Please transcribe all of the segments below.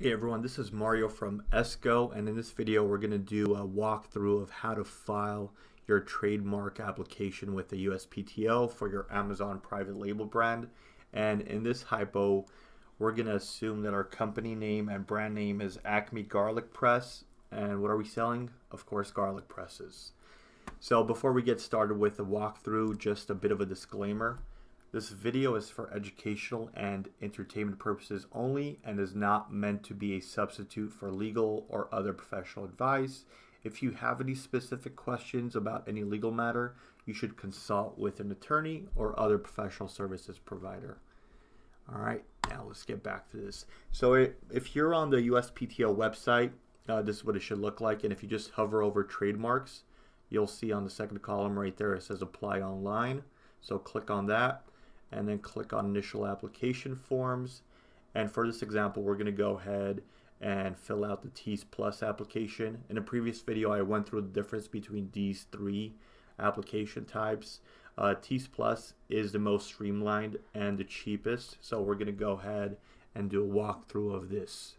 Hey everyone, this is Mario from ESQgo, and in this video we're going to do a walkthrough of how to file your trademark application with the USPTO for your Amazon private label brand. And in this hypo, we're going to assume that our company name and brand name is ACME Garlic Press. And what are we selling? Of course, garlic presses. So before we get started with the walkthrough, just a bit of a disclaimer. This video is for educational and entertainment purposes only and is not meant to be a substitute for legal or other professional advice. If you have any specific questions about any legal matter, you should consult with an attorney or other professional services provider. All right, now let's get back to this. So if you're on the USPTO website, this is what it should look like. And if you just hover over trademarks, you'll see on the second column right there, it says apply online. So click on that, and then click on initial application forms. And for this example, we're going to go ahead and fill out the TEAS Plus application. In a previous video, I went through the difference between these three application types. TEAS Plus is the most streamlined and the cheapest, so we're going to go ahead and do a walkthrough of this.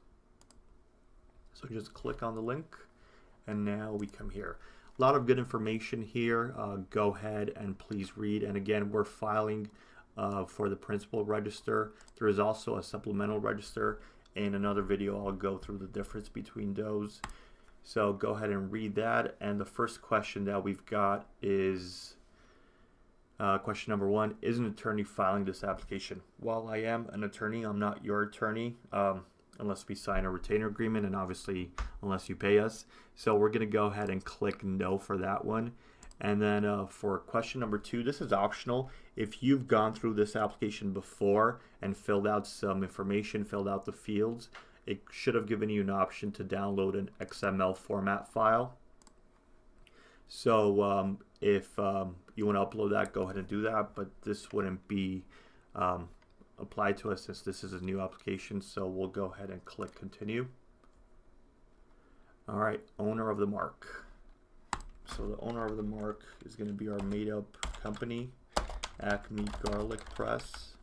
So just click on the link, and now we come here. A lot of good information here. Go ahead and please read. And again, we're filing for the principal register. There is also a supplemental register. In another video, I'll go through the difference between those. So go ahead and read that. And the first question that we've got is question number 1. Is an attorney filing this application? While I am an attorney, I'm not your attorney unless we sign a retainer agreement, and obviously unless you pay us. So we're going to go ahead and click no for that one. And then for question number 2, this is optional. If you've gone through this application before and filled out some information, filled out the fields, it should have given you an option to download an XML format file. So if you want to upload that, go ahead and do that, but this wouldn't be applied to us since this is a new application. So we'll go ahead and click continue. All right, owner of the mark. So the owner of the mark is going to be our made-up company, ACME Garlic Press.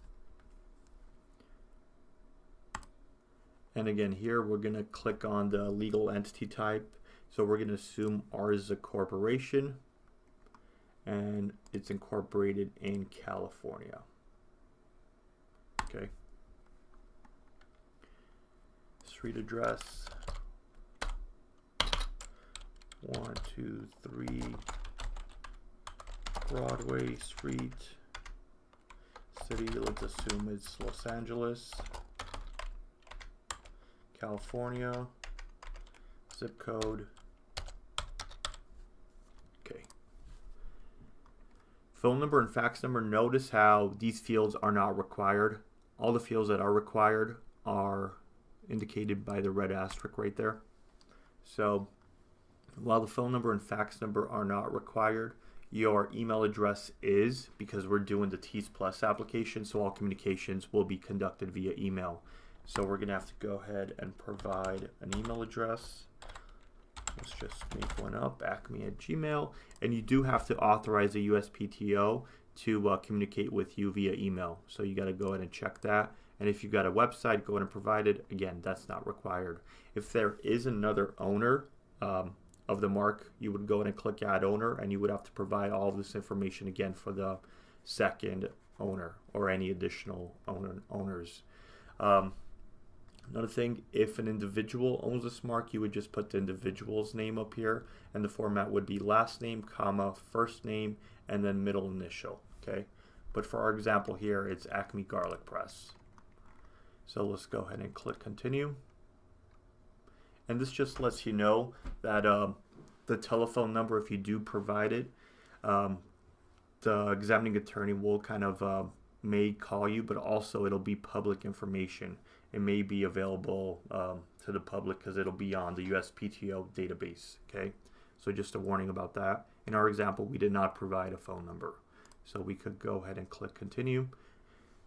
And again, here we're going to click on the legal entity type. So we're going to assume ours is a corporation, and it's incorporated in California. Okay. Street address. 123 Broadway Street. City, let's assume it's Los Angeles, California. Zip code. Okay. Phone number and fax number. Notice how these fields are not required. All the fields that are required are indicated by the red asterisk right there. So while the phone number and fax number are not required, your email address is, because we're doing the TEAS Plus application, so all communications will be conducted via email. So we're going to have to go ahead and provide an email address. Let's just make one up, acme@gmail. And you do have to authorize the USPTO to communicate with you via email. So you got to go ahead and check that. And if you've got a website, go ahead and provide it. Again, that's not required. If there is another owner of the mark, you would go ahead and click add owner, and you would have to provide all of this information again for the second owner or any additional owners. Another thing, if an individual owns this mark, you would just put the individual's name up here, and the format would be last name, comma, first name, and then middle initial. Okay, but for our example here, it's ACME Garlic Press. So let's go ahead and click continue. And this just lets you know that the telephone number, if you do provide it, the examining attorney will kind of may call you, but also it'll be public information. It may be available to the public because it'll be on the USPTO database. Okay, so just a warning about that. In our example, we did not provide a phone number, so we could go ahead and click continue.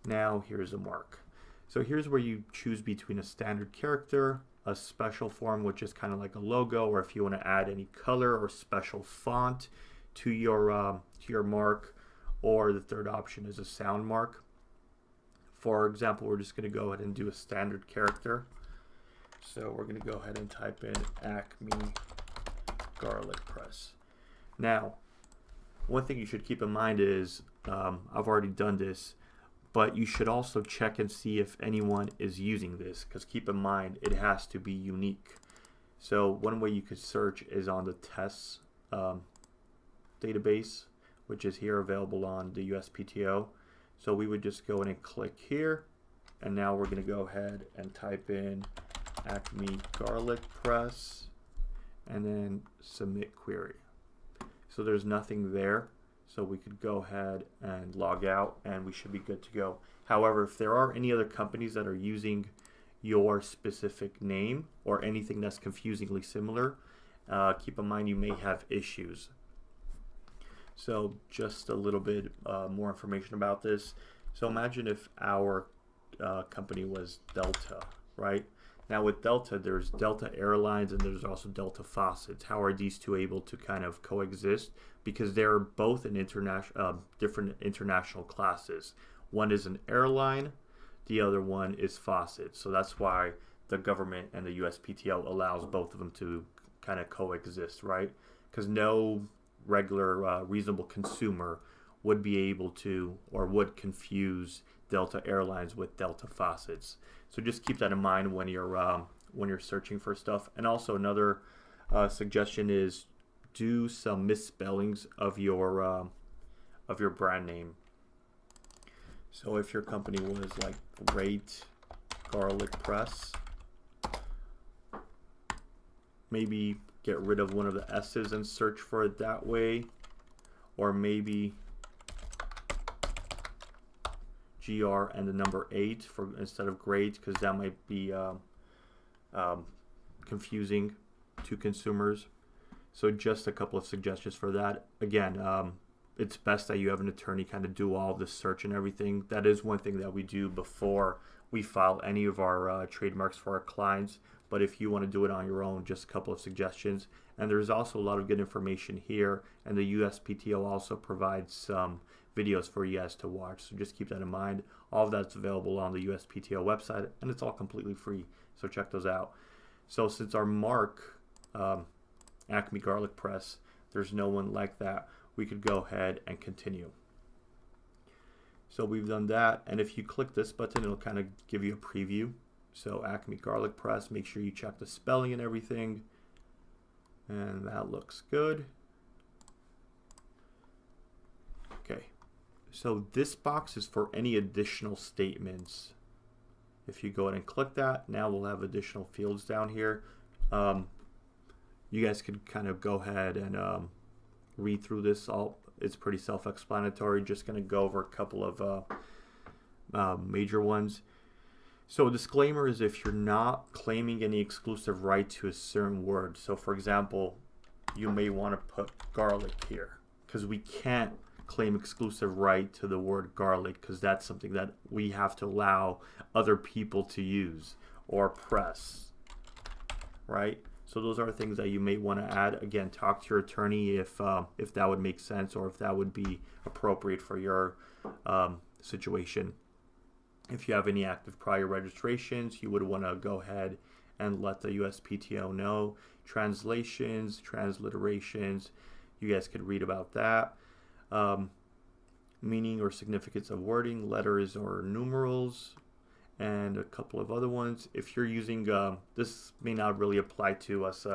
Now here's the mark. So here's where you choose between a standard character, a special form, which is kind of like a logo, or if you want to add any color or special font to your mark, or the third option is a sound mark. For example, we're just going to go ahead and do a standard character. So we're going to go ahead and type in ACME Garlic Press. Now, one thing you should keep in mind is, I've already done this, but you should also check and see if anyone is using this, because keep in mind it has to be unique. So one way you could search is on the tests database, which is here available on the USPTO. So we would just go in and click here, and now we're going to go ahead and type in ACME Garlic Press and then submit query. So there's nothing there, so we could go ahead and log out and we should be good to go. However, if there are any other companies that are using your specific name or anything that's confusingly similar, keep in mind you may have issues. So just a little bit more information about this. So imagine if our company was Delta, right? Now with Delta, there's Delta Airlines and there's also Delta Faucets. How are these two able to kind of coexist? Because they're both in different international classes. One is an airline, the other one is faucet. So that's why the government and the USPTO allows both of them to kind of coexist, right? Because no regular reasonable consumer would be able to or would confuse Delta Airlines with Delta Faucets. So just keep that in mind when you're searching for stuff. And also another suggestion is do some misspellings of your brand name. So if your company was like Great Garlic Press, maybe get rid of one of the S's and search for it that way, or maybe GR and the number 8 for instead of great, because that might be confusing to consumers. So just a couple of suggestions for that. Again, it's best that you have an attorney kind of do all this search and everything. That is one thing that we do before we file any of our trademarks for our clients. But if you want to do it on your own, just a couple of suggestions. And there's also a lot of good information here, and the USPTO also provides some videos for you guys to watch. So just keep that in mind. All of that's available on the USPTO website, and it's all completely free. So check those out. So since our mark, ACME Garlic Press, there's no one like that, we could go ahead and continue. So we've done that, and if you click this button, it'll kind of give you a preview. So ACME Garlic Press, make sure you check the spelling and everything, and that looks good. Okay, so this box is for any additional statements. If you go ahead and click that, now we'll have additional fields down here. You guys could kind of go ahead and read through this. It's pretty self-explanatory. Just going to go over a couple of major ones. So a disclaimer is if you're not claiming any exclusive right to a certain word. So for example, you may want to put garlic here, because we can't claim exclusive right to the word garlic, because that's something that we have to allow other people to use, or press, right? So those are things that you may want to add. Again, talk to your attorney if that would make sense, or if that would be appropriate for your situation. If you have any active prior registrations, you would want to go ahead and let the USPTO know. Translations, transliterations, you guys could read about that. Meaning or significance of wording, letters or numerals, and a couple of other ones. If you're using, this may not really apply to us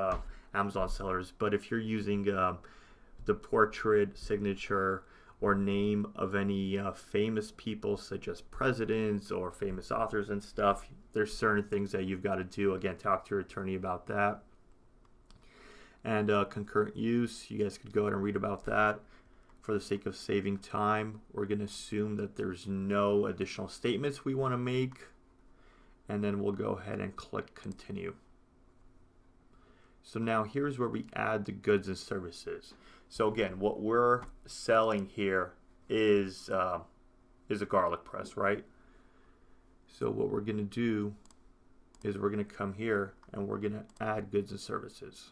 Amazon sellers, but if you're using the portrait, signature, or name of any famous people such as presidents or famous authors and stuff, there's certain things that you've got to do. Again, talk to your attorney about that. And concurrent use, you guys could go ahead and read about that. For the sake of saving time, we're going to assume that there's no additional statements we want to make, and then we'll go ahead and click continue. So now here's where we add the goods and services. So again, what we're selling here is a garlic press, right? So what we're going to do is we're going to come here and we're going to add goods and services.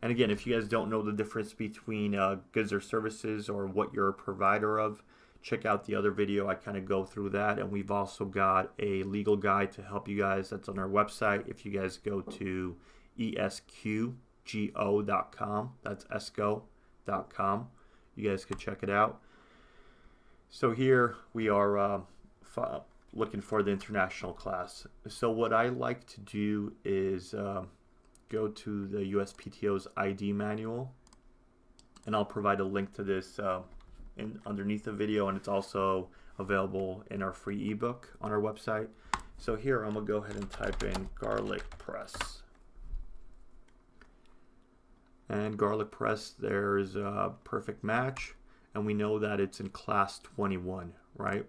And again, if you guys don't know the difference between goods or services, or what you're a provider of, check out the other video. I kind of go through that, and we've also got a legal guide to help you guys. That's on our website. If you guys go to ESQgo.com, that's esco.com, you guys could check it out. So here we are looking for the international class. So what I like to do is go to the USPTO's ID manual, and I'll provide a link to this underneath the video, and it's also available in our free ebook on our website. So here I'm gonna go ahead and type in garlic press, and garlic press, there's a perfect match, and we know that it's in class 21, right?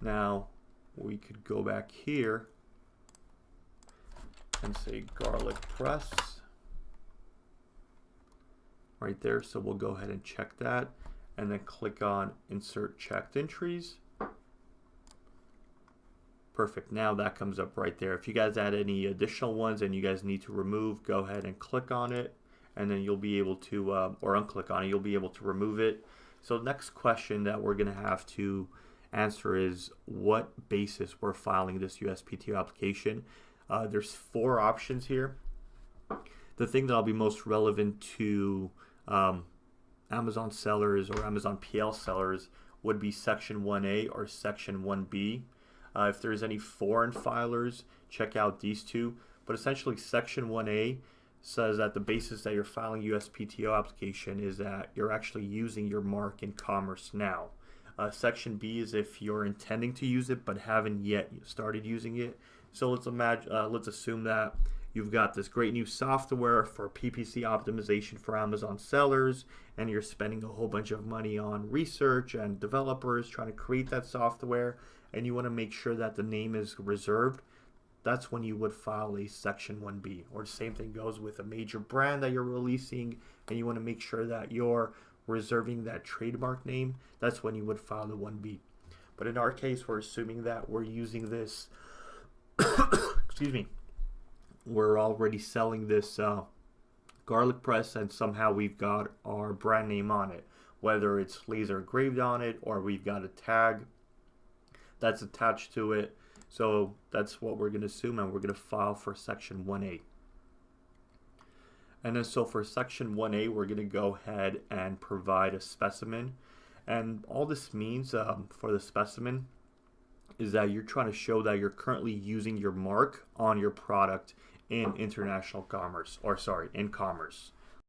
Now we could go back here and say garlic press right there. So we'll go ahead and check that, and then click on insert checked entries. Perfect. Now that comes up right there. If you guys add any additional ones and you guys need to remove, go ahead and click on it, and then you'll be able to or unclick on it, you'll be able to remove it. So next question that we're going to have to answer is what basis we're filing this USPTO application. There's 4 options here. The thing that'll be most relevant to Amazon sellers or Amazon PL sellers would be Section 1A or Section 1B. If there's any foreign filers, check out these two. But essentially, Section 1A says that the basis that you're filing USPTO application is that you're actually using your mark in commerce now. Section B is if you're intending to use it but haven't yet started using it. So let's assume that you've got this great new software for PPC optimization for Amazon sellers, and you're spending a whole bunch of money on research and developers trying to create that software, and you want to make sure that the name is reserved. That's when you would file a Section 1B. Or the same thing goes with a major brand that you're releasing, and you want to make sure that you're reserving that trademark name. That's when you would file the 1B. But in our case, we're assuming that we're using this excuse me, we're already selling this garlic press, and somehow we've got our brand name on it, whether it's laser engraved on it or we've got a tag that's attached to it. So that's what we're going to assume, and we're going to file for Section 1A. And then so for Section 1A, we're going to go ahead and provide a specimen. And all this means for the specimen is that you're trying to show that you're currently using your mark on your product in international commerce, or sorry, in commerce.